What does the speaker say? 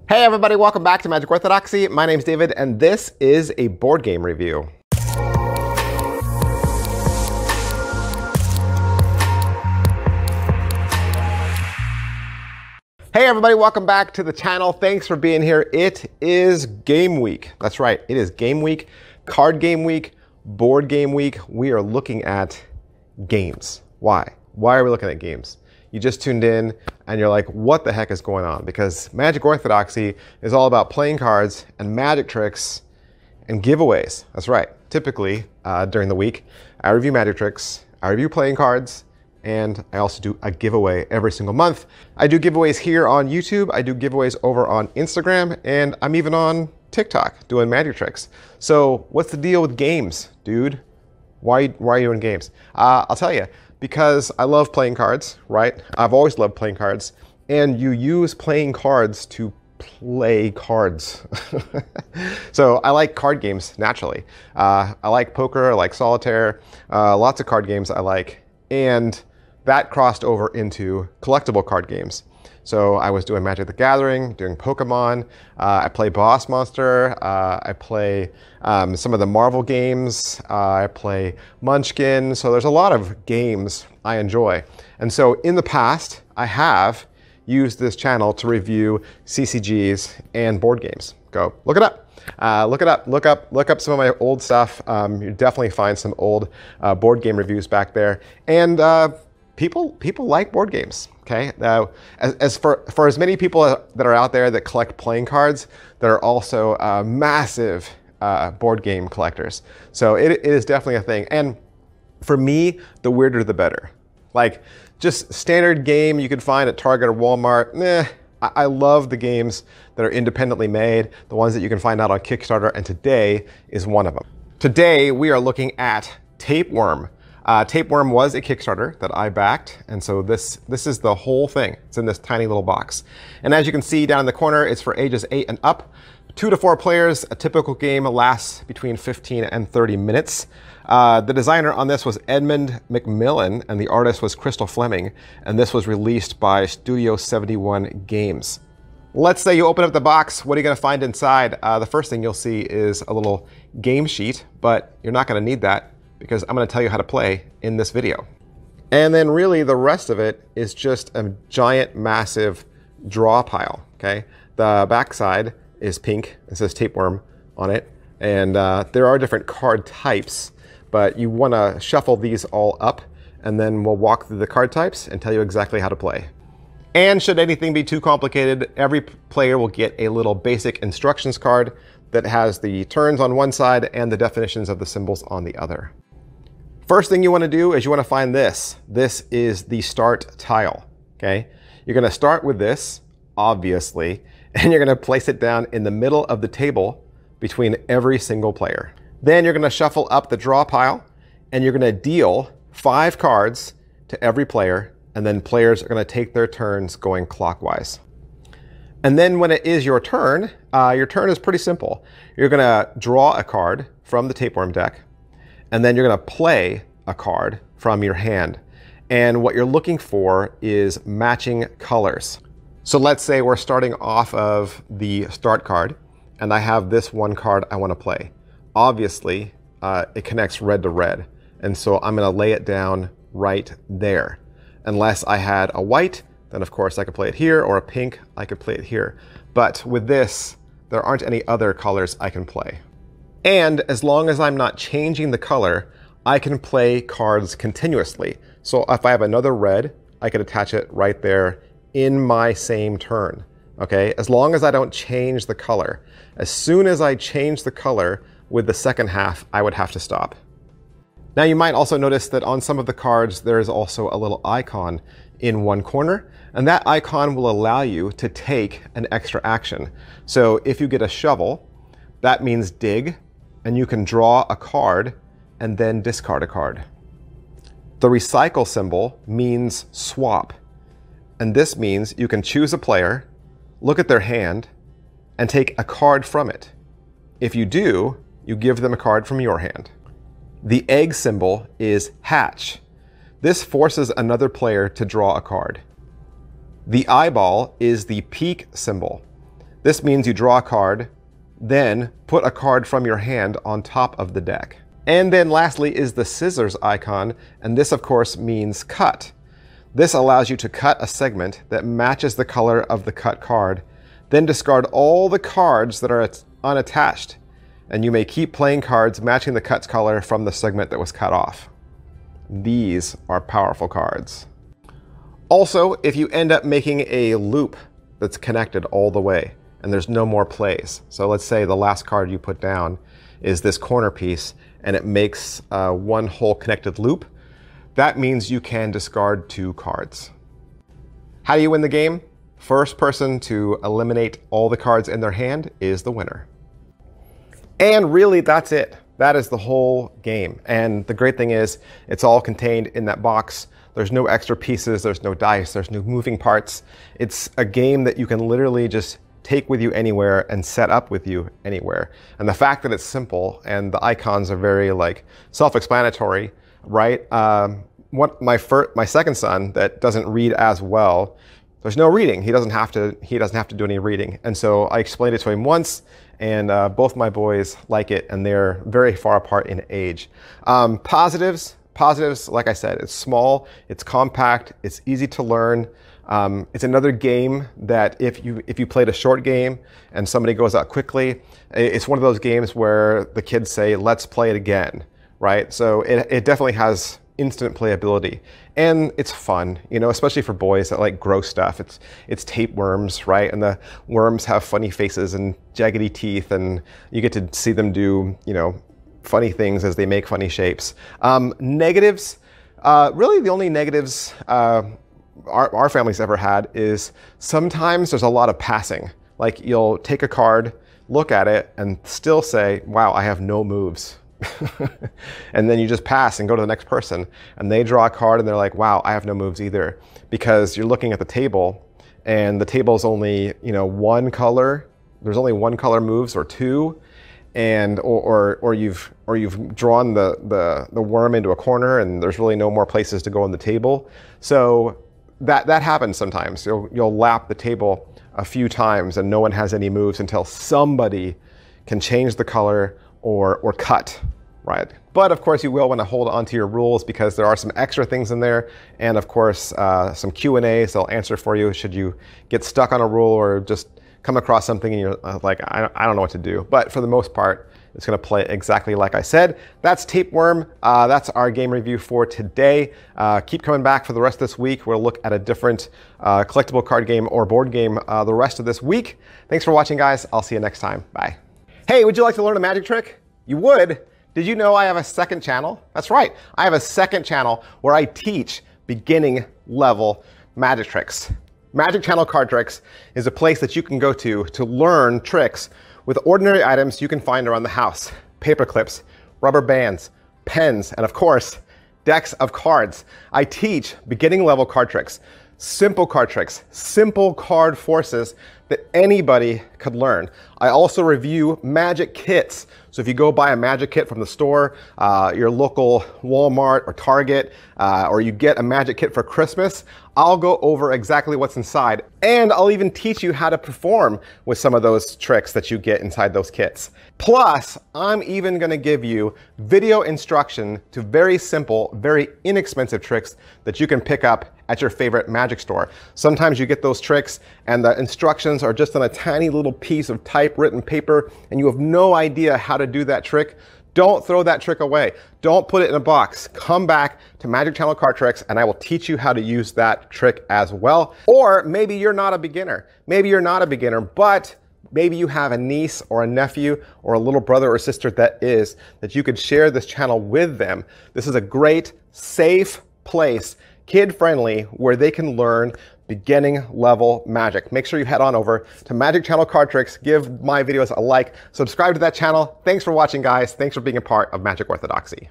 Hey everybody, welcome back to Magic Orthodoxy. My name's David, and this is a board game review. Hey everybody, welcome back to the channel. Thanks for being here. It is game week. That's right, it is game week, card game week, board game week. We are looking at games. Why? Why are we looking at games? You just tuned in and you're like, what the heck is going on? Because Magic Orthodoxy is all about playing cards and magic tricks and giveaways. That's right. Typically, during the week, I review magic tricks, I review playing cards, and I also do a giveaway every single month. I do giveaways here on YouTube, I do giveaways over on Instagram, and I'm even on TikTok doing magic tricks. So what's the deal with games, dude? Why are you doing games? I'll tell you. Because I love playing cards, right? I've always loved playing cards. And you use playing cards to play cards. So I like card games, naturally. I like poker, I like solitaire, lots of card games I like. And that crossed over into collectible card games. So I was doing Magic the Gathering, doing Pokemon, I play Boss Monster, I play some of the Marvel games, I play Munchkin, so there's a lot of games I enjoy. And so in the past, I have used this channel to review CCGs and board games. Go look it up. Look up some of my old stuff. You definitely find some old board game reviews back there. And people like board games. Okay. As for as many people that are out there that collect playing cards, that are also massive board game collectors. So it is definitely a thing. And for me, the weirder the better. Like just standard game you could find at Target or Walmart. I love the games that are independently made, the ones that you can find out on Kickstarter, and today is one of them. Today we are looking at Tapeworm. Tapeworm was a Kickstarter that I backed, and so this is the whole thing. It's in this tiny little box. And as you can see down in the corner, it's for ages 8 and up. 2 to 4 players. A typical game lasts between 15 and 30 minutes. The designer on this was Edmund McMillan, and the artist was Crystal Fleming, and this was released by Studio 71 Games. Let's say you open up the box. What are you going to find inside? The first thing you'll see is a little game sheet, but you're not going to need that, because I'm going to tell you how to play in this video. And then really the rest of it is just a giant, massive draw pile, okay? The backside is pink. It says Tapeworm on it. And there are different card types, but you want to shuffle these all up, and then we'll walk through the card types and tell you exactly how to play. And should anything be too complicated, every player will get a little basic instructions card that has the turns on one side and the definitions of the symbols on the other. First thing you want to do is you want to find this. This is the start tile, okay? You're going to start with this, obviously, and you're going to place it down in the middle of the table between every single player. Then you're going to shuffle up the draw pile, and you're going to deal 5 cards to every player, and then players are going to take their turns going clockwise. And then when it is your turn is pretty simple. You're going to draw a card from the Tapeworm deck, and then you're going to play a card from your hand. And what you're looking for is matching colors. So let's say we're starting off of the start card, and I have this one card I want to play. Obviously, it connects red to red, and so I'm going to lay it down right there. Unless I had a white, then of course I could play it here, or a pink, I could play it here. But with this, there aren't any other colors I can play. And as long as I'm not changing the color, I can play cards continuously. So if I have another red, I could attach it right there in my same turn, okay? As long as I don't change the color. As soon as I change the color with the second half, I would have to stop. Now you might also notice that on some of the cards, there is also a little icon in one corner, and that icon will allow you to take an extra action. So if you get a shovel, that means dig, and you can draw a card and then discard a card. The recycle symbol means swap, and this means you can choose a player, look at their hand, and take a card from it. If you do, you give them a card from your hand. The egg symbol is hatch. This forces another player to draw a card. The eyeball is the peek symbol. This means you draw a card, then put a card from your hand on top of the deck. And then lastly is the scissors icon, and this of course means cut. This allows you to cut a segment that matches the color of the cut card, then discard all the cards that are unattached, and you may keep playing cards matching the cut color from the segment that was cut off. These are powerful cards. Also, if you end up making a loop that's connected all the way, and there's no more plays. So let's say the last card you put down is this corner piece, and it makes one whole connected loop. That means you can discard 2 cards. How do you win the game? First person to eliminate all the cards in their hand is the winner. And really, that's it. That is the whole game. And the great thing is, it's all contained in that box. There's no extra pieces, there's no dice, there's no moving parts. It's a game that you can literally just take with you anywhere and set up with you anywhere. And the fact that it's simple and the icons are very self-explanatory, right? My second son that doesn't read as well, there's no reading. He doesn't have to do any reading. And so I explained it to him once, and both my boys like it, and they're very far apart in age. Positives, like I said, it's small, it's compact, it's easy to learn. It's another game that if you played a short game and somebody goes out quickly, it's one of those games where the kids say, let's play it again, right? So it definitely has instant playability, and it's fun, especially for boys that like gross stuff. It's tapeworms, right? And the worms have funny faces and jaggedy teeth, and you get to see them do, funny things as they make funny shapes. Negatives, really the only negatives our family's ever had is sometimes there's a lot of passing. Like you'll take a card, look at it, and still say, wow, I have no moves. And then you just pass and go to the next person, and they draw a card and they're like, wow, I have no moves either. Because you're looking at the table, and the table's only, one color. There's only one color moves or 2. And or you've drawn the worm into a corner, and there's really no more places to go on the table. So that happens sometimes. You'll lap the table a few times and no one has any moves until somebody can change the color or cut, right? But of course you will want to hold on to your rules, because there are some extra things in there, and of course some Q&As they'll answer for you should you get stuck on a rule or just come across something and you're like, I don't know what to do. But for the most part, it's going to play exactly like I said. That's Tapeworm. That's our game review for today. Keep coming back for the rest of this week. We'll look at a different collectible card game or board game the rest of this week. Thanks for watching, guys. I'll see you next time. Bye. Hey, would you like to learn a magic trick? You would? Did you know I have a second channel? That's right. I have a second channel where I teach beginning level magic tricks. Magic Channel Card Tricks is a place that you can go to learn tricks with ordinary items you can find around the house. Paper clips, rubber bands, pens, and of course, decks of cards. I teach beginning level card tricks, simple card forces that anybody could learn. I also review magic kits. So if you go buy a magic kit from the store, your local Walmart or Target, or you get a magic kit for Christmas, I'll go over exactly what's inside. And I'll even teach you how to perform with some of those tricks that you get inside those kits. Plus, I'm even gonna give you video instruction to very simple, very inexpensive tricks that you can pick up at your favorite magic store. Sometimes you get those tricks and the instructions are just on a tiny little piece of typewritten paper and you have no idea how to do that trick. Don't throw that trick away. Don't put it in a box. Come back to Magic Channel Card Tricks and I will teach you how to use that trick as well. Or maybe you're not a beginner. Maybe you're not a beginner, but maybe you have a niece or a nephew or a little brother or sister that you could share this channel with them. This is a great, safe place, kid-friendly, where they can learn beginning level magic. Make sure you head on over to Magic Channel Card Tricks, give my videos a like, subscribe to that channel. Thanks for watching, guys. Thanks for being a part of Magic Orthodoxy.